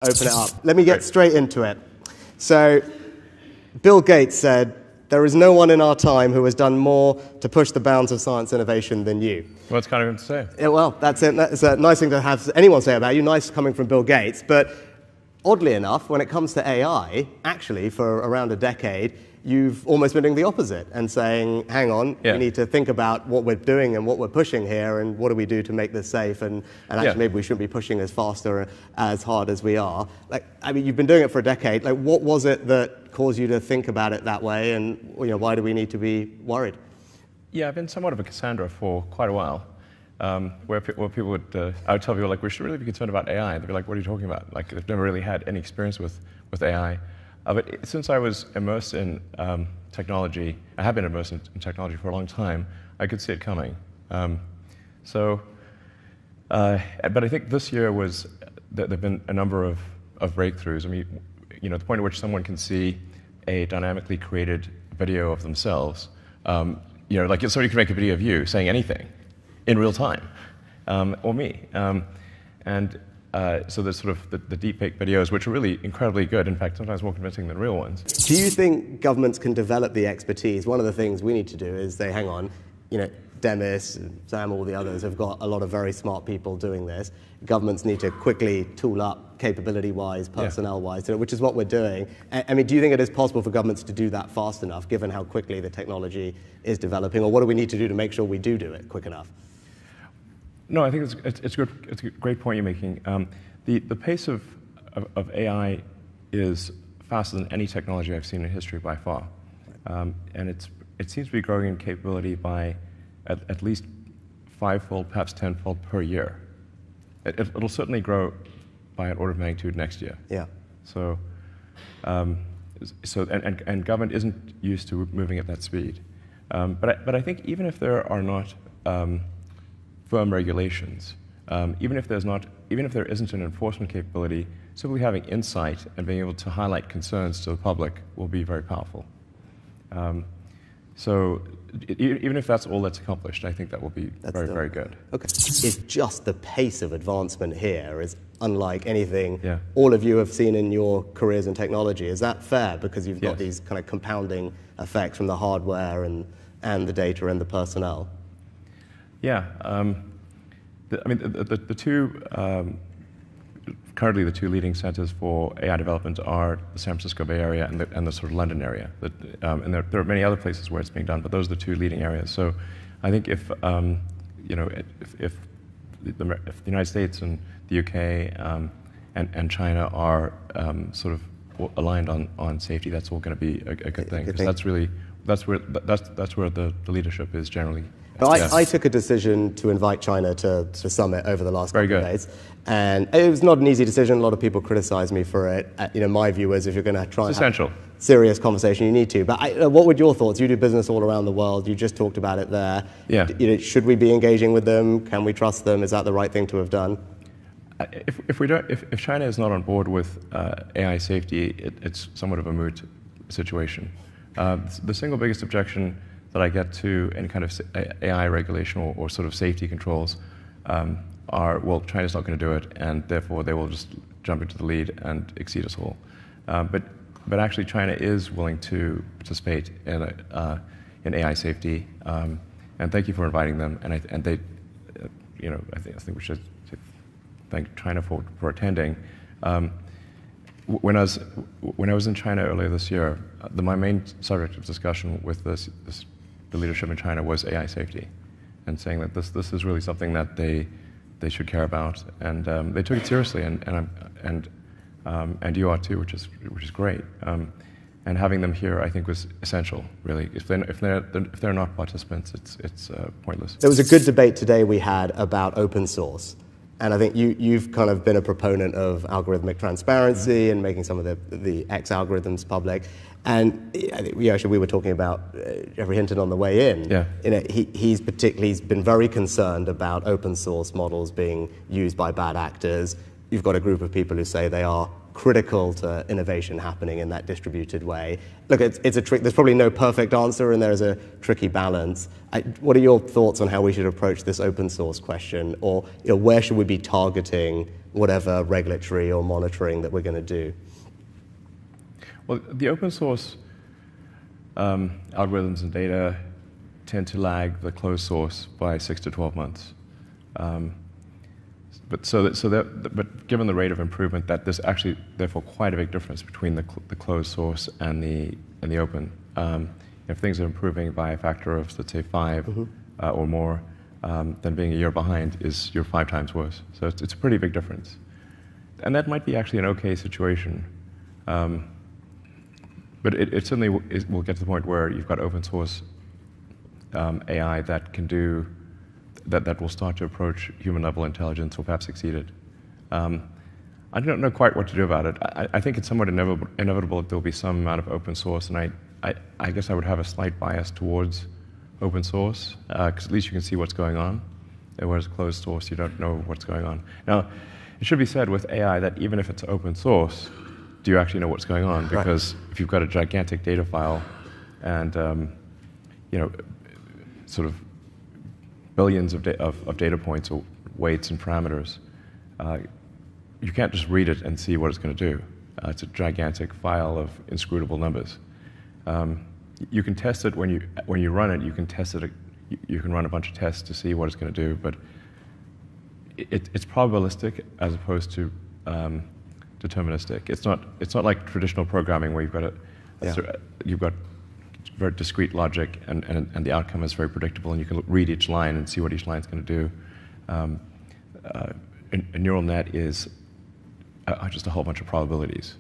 Open it up. Let me get straight into it. So, Bill Gates said, "There is no one in our time who has done more to push the bounds of science innovation than you." Well, it's kind of him to say. Yeah, well, that's it. That's a nice thing to have anyone say about you. Nice coming from Bill Gates. But oddly enough, when it comes to AI, actually, for around a decade, you've almost been doing the opposite and saying, hang on, we need to think about what we're doing and what we're pushing here and what do we do to make this safe and actually maybe we shouldn't be pushing as fast or as hard as we are. Like, I mean, you've been doing it for a decade. Like, what was it that caused you to think about it that way and why do we need to be worried? Yeah, I've been somewhat of a Cassandra for quite a while, where people would, I would tell people, like, we should really be concerned about AI. They'd be like, what are you talking about? Like, they've never really had any experience with AI. But since I was immersed in technology, I have been immersed in technology for a long time, I could see it coming. But I think this year there have been a number of breakthroughs. I mean, the point at which someone can see a dynamically created video of themselves, like somebody can make a video of you saying anything in real time, or me. So there's sort of the deepfake videos, which are really incredibly good, in fact, sometimes more convincing than real ones. Do you think governments can develop the expertise? One of the things we need to do is say, hang on, Demis, Sam, all the others have got a lot of very smart people doing this. Governments need to quickly tool up capability-wise, personnel-wise, which is what we're doing. I mean, do you think it is possible for governments to do that fast enough, given how quickly the technology is developing, or what do we need to do to make sure we do it quick enough? No, I think it's a great point you're making. The pace of AI is faster than any technology I've seen in history by far, and it seems to be growing in capability by at least 5-fold, perhaps 10-fold per year. It'll certainly grow by an order of magnitude next year. Yeah. So government isn't used to moving at that speed. But I think even if there are not firm regulations, even if there isn't an enforcement capability, simply having insight and being able to highlight concerns to the public will be very powerful. So even if that's all that's accomplished, I think that will be very good. Okay. It's just the pace of advancement here is unlike anything all of you have seen in your careers in technology. Is that fair? Because you've got these kind of compounding effects from the hardware and the data and the personnel. Yeah, currently the two leading centers for AI development are the San Francisco Bay Area and the sort of London area. And there are many other places where it's being done, but those are the two leading areas. So I think if the United States and the UK and China are sort of aligned on safety, that's all going to be a good thing, because that's where the leadership is generally. I took a decision to invite China to the summit over the last couple of days, and it was not an easy decision. A lot of people criticized me for it. My view is if you're going to try and have serious conversation, you need to. But what would your thoughts? You do business all around the world. You just talked about it there. Yeah. Should we be engaging with them? Can we trust them? Is that the right thing to have done? If China is not on board with AI safety, it's somewhat of a moot situation. The single biggest objection that I get to any kind of AI regulation or sort of safety controls are, well, China's not going to do it, and therefore they will just jump into the lead and exceed us all. But actually, China is willing to participate in AI safety, and thank you for inviting them. And they, I think we should thank China for attending. When I was in China earlier this year, my main subject of discussion with the leadership in China was AI safety, and saying that this is really something that they should care about, and they took it seriously, and you are too, which is great. And having them here, I think, was essential. Really, if they're not participants, it's pointless. There was a good debate today we had about open source. And I think you've kind of been a proponent of algorithmic transparency and making some of the X algorithms public. And I think we were talking about Jeffrey Hinton on the way in. Yeah. He's been very concerned about open source models being used by bad actors. You've got a group of people who say they are critical to innovation happening in that distributed way. Look, it's a trick. There's probably no perfect answer, and there's a tricky balance. What are your thoughts on how we should approach this open source question, or where should we be targeting whatever regulatory or monitoring that we're going to do? Well, the open source algorithms and data tend to lag the closed source by 6 to 12 months. But given the rate of improvement, there's actually therefore quite a big difference between the closed source and the open. If things are improving by a factor of, let's say, 5 or more, then being a year behind you're 5 times worse. So it's a pretty big difference, and that might be actually an okay situation. But it certainly will get to the point where you've got open source AI that can do. That will start to approach human-level intelligence or perhaps exceed it. I don't know quite what to do about it. I think it's somewhat inevitable that there'll be some amount of open source, and I guess I would have a slight bias towards open source, because at least you can see what's going on, whereas closed source, you don't know what's going on. Now, it should be said with AI that even if it's open source, do you actually know what's going on? Because if you've got a gigantic data file and sort of billions of data points or weights and parameters, you can't just read it and see what it's going to do. It's a gigantic file of inscrutable numbers. You can test it when you run it. You can test it. You can run a bunch of tests to see what it's going to do, but it's probabilistic as opposed to deterministic. It's not like traditional programming where you've got very discrete logic, and the outcome is very predictable, and you can read each line and see what each line's going to do. A neural net is just a whole bunch of probabilities.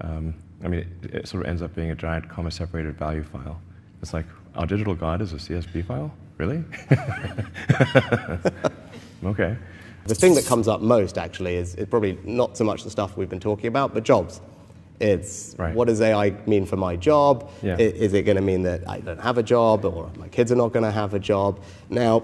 I mean, it sort of ends up being a giant comma-separated value file. It's like, our digital god is a CSV file? Really? Okay. The thing that comes up most, actually, is probably not so much the stuff we've been talking about, but jobs. It's what does AI mean for my job? Yeah. Is it going to mean that I don't have a job, or my kids are not going to have a job? Now,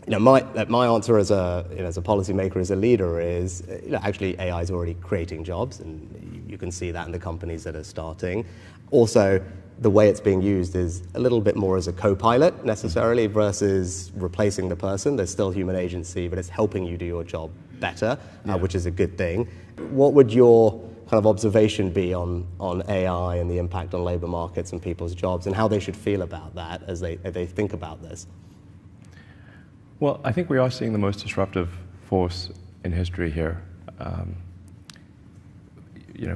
my answer as a policymaker, as a leader, is actually AI is already creating jobs, and you can see that in the companies that are starting. Also, the way it's being used is a little bit more as a co-pilot necessarily versus replacing the person. There's still human agency, but it's helping you do your job better, which is a good thing. What would your kind of observation be on AI and the impact on labor markets and people's jobs, and how they should feel about that as they think about this? Well, I think we are seeing the most disruptive force in history here.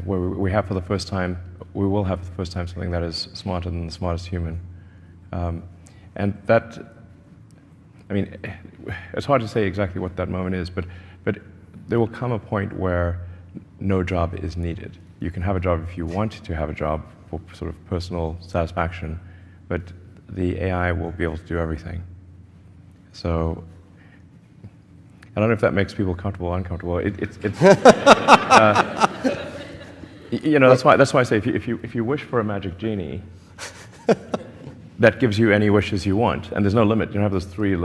Where we have for the first time, we will have for the first time something that is smarter than the smartest human. And that, I mean, it's hard to say exactly what that moment is, but there will come a point where no job is needed. You can have a job if you want to have a job for sort of personal satisfaction, but the AI will be able to do everything. So I don't know if that makes people comfortable or uncomfortable. That's why I say if you wish for a magic genie, that gives you any wishes you want, and there's no limit. You don't have this three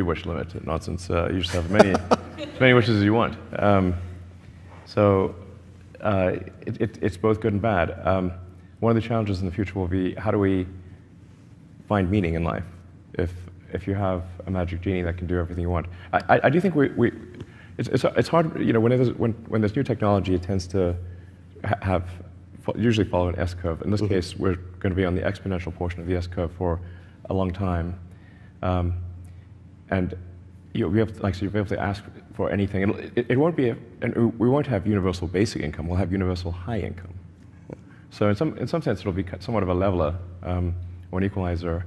wish limit nonsense. You just have as many wishes as you want. So it's both good and bad. One of the challenges in the future will be, how do we find meaning in life? If you have a magic genie that can do everything you want, I do think it's hard. When there's new technology, it tends to usually follow an S-curve. In this case, we're going to be on the exponential portion of the S-curve for a long time, and you'll be able to ask for anything. It won't be, and we won't have universal basic income. We'll have universal high income. So in some sense, it'll be somewhat of a leveler or an equalizer,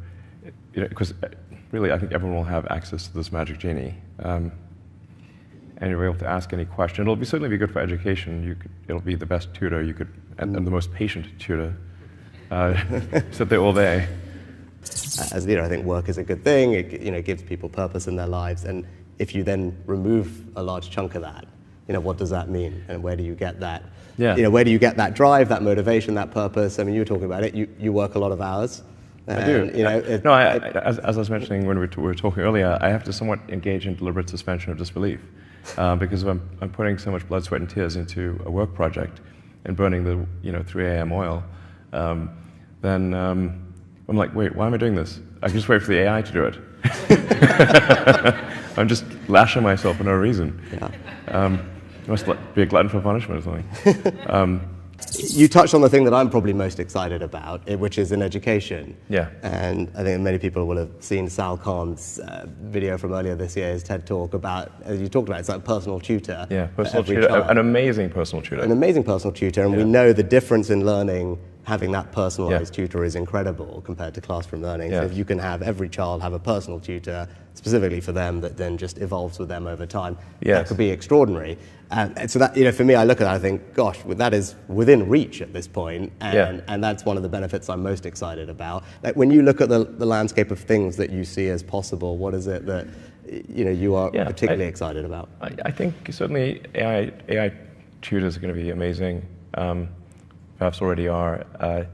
because really, I think everyone will have access to this magic genie. And you'll be able to ask any question. It'll certainly be good for education. It'll be the best tutor you could, and the most patient tutor. Sit there all day. As a leader, I think work is a good thing. It gives people purpose in their lives. And if you then remove a large chunk of that, what does that mean? And where do you get that? Yeah. Where do you get that drive, that motivation, that purpose? I mean, you were talking about it. You work a lot of hours. I do. As I was mentioning when we were talking earlier, I have to somewhat engage in deliberate suspension of disbelief. because if I'm putting so much blood, sweat, and tears into a work project and burning the 3 a.m. oil, then I'm like, wait, why am I doing this? I can just wait for the AI to do it. I'm just lashing myself for no reason. Yeah. Must be a glutton for punishment or something. You touched on the thing that I'm probably most excited about, which is in education. Yeah. And I think many people will have seen Sal Khan's video from earlier this year, his TED Talk about, as you talked about, it's like personal tutor. Yeah, personal tutor, an amazing personal tutor. An amazing personal tutor, and we know the difference in learning. Having that personalized tutor is incredible compared to classroom learning. So if you can have every child have a personal tutor specifically for them that then just evolves with them over time, that could be extraordinary. And so that, for me, I look at that, I think, gosh, that is within reach at this point, and that's one of the benefits I'm most excited about. Like when you look at the landscape of things that you see as possible, what is it that you are particularly excited about? I think certainly AI tutors are going to be amazing. Perhaps already are. I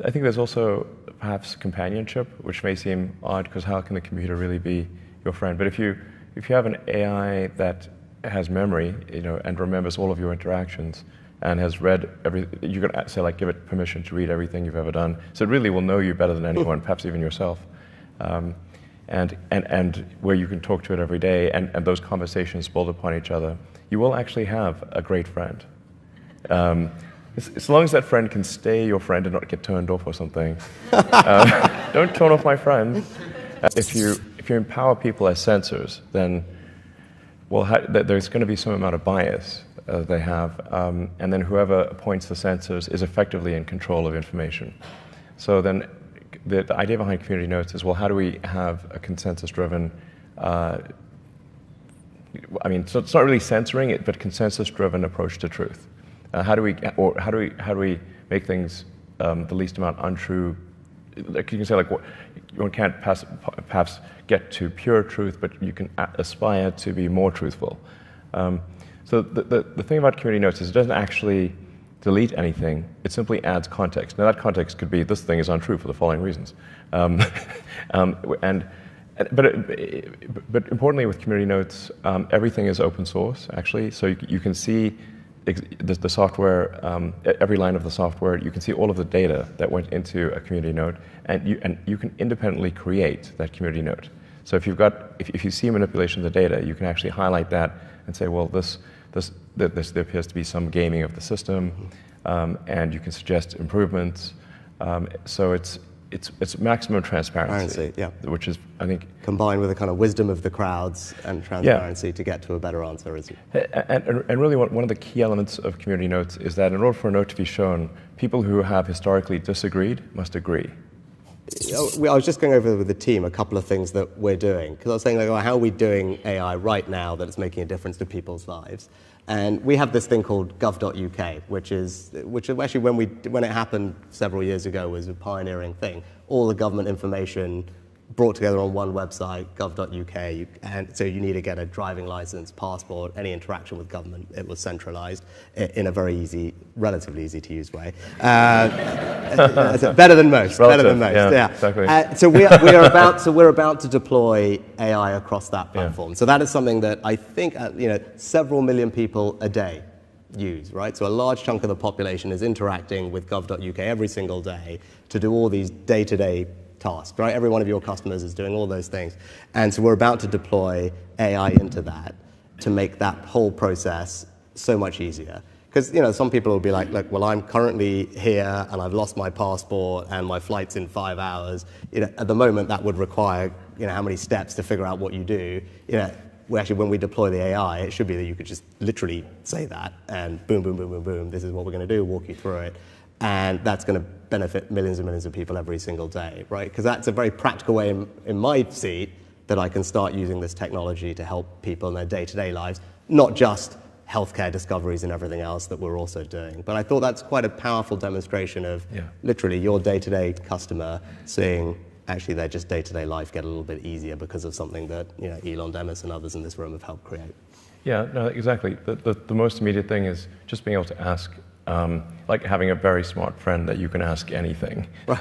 think there's also perhaps companionship, which may seem odd because how can the computer really be your friend? But if you have an AI that has memory, and remembers all of your interactions and has read everything, you can say like give it permission to read everything you've ever done. So it really will know you better than anyone, perhaps even yourself. And where you can talk to it every day, and those conversations build upon each other, you will actually have a great friend. As long as that friend can stay your friend and not get turned off or something. Don't turn off my friend. If you empower people as sensors, then there's going to be some amount of bias they have, and then whoever appoints the sensors is effectively in control of information. So then the idea behind community notes is, well, how do we have a consensus-driven so it's not really censoring it, but consensus-driven approach to truth. How do we make things the least amount untrue? Like you can say, like one can't perhaps get to pure truth, but you can aspire to be more truthful. So the thing about community notes is it doesn't actually delete anything. It simply adds context. Now that context could be this thing is untrue for the following reasons. But importantly with community notes, everything is open source actually. So you can see the software, every line of the software, you can see all of the data that went into a community note, and you can independently create that community note. So if you see manipulation of the data, you can actually highlight that and say, well, there appears to be some gaming of the system, and you can suggest improvements. So it's maximum transparency, which is, I think, combined with the kind of wisdom of the crowds and transparency to get to a better answer, is it? And really, one of the key elements of community notes is that in order for a note to be shown, people who have historically disagreed must agree. I was just going over with the team a couple of things that we're doing, because I was saying, like, how are we doing AI right now that it's making a difference to people's lives? And we have this thing called gov.uk, which actually when it happened several years ago was a pioneering thing. All the government information brought together on one website, gov.uk, and so you need to get a driving license, passport, any interaction with government. It was centralized in a very easy, relatively easy to use way. Better than most. Better than most. Yeah. Exactly. So we're about to deploy AI across that platform. So that is something that I think several million people a day use, right? So a large chunk of the population is interacting with gov.uk every single day to do all these day-to-day tasks, right? Every one of your customers is doing all those things. And so we're about to deploy AI into that to make that whole process so much easier. Because some people will be like, look, well, I'm currently here and I've lost my passport and my flight's in 5 hours. At the moment, that would require how many steps to figure out what you do. When we deploy the AI, it should be that you could just literally say that and boom, boom, boom, boom, boom. This is what we're going to do. Walk you through it. And that's going to benefit millions and millions of people every single day, right? Because that's a very practical way in my seat that I can start using this technology to help people in their day-to-day lives, not just healthcare discoveries and everything else that we're also doing. But I thought that's quite a powerful demonstration of literally your day-to-day customer seeing actually their just day-to-day life get a little bit easier because of something that Elon Demis and others in this room have helped create. Yeah, no, exactly. The most immediate thing is just being able to ask, like having a very smart friend that you can ask anything. Right.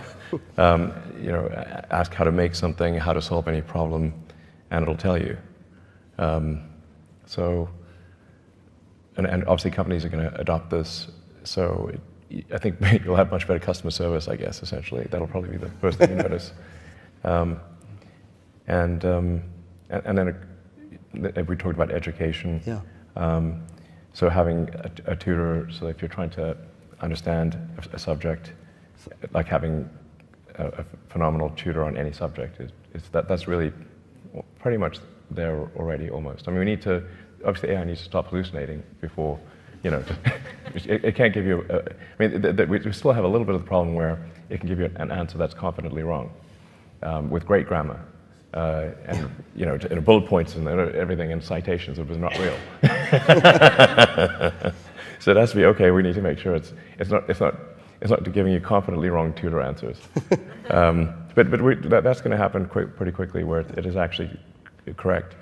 Ask how to make something, how to solve any problem, and it'll tell you. So and obviously companies are going to adopt this. So I think you'll have much better customer service, I guess, essentially. That'll probably be the first thing you notice. And then we talked about education. Yeah. So having a tutor, so if you're trying to understand a subject, like having a phenomenal tutor on any subject, that's really pretty much there already almost. I mean, we need to, obviously AI needs to stop hallucinating before, it can't give you, we still have a little bit of the problem where it can give you an answer that's confidently wrong, with great grammar. And bullet points and everything and citations, it was not real. So it has to be okay. We need to make sure it's not giving you confidently wrong tutor answers. But that's going to happen pretty quickly, where it is actually correct.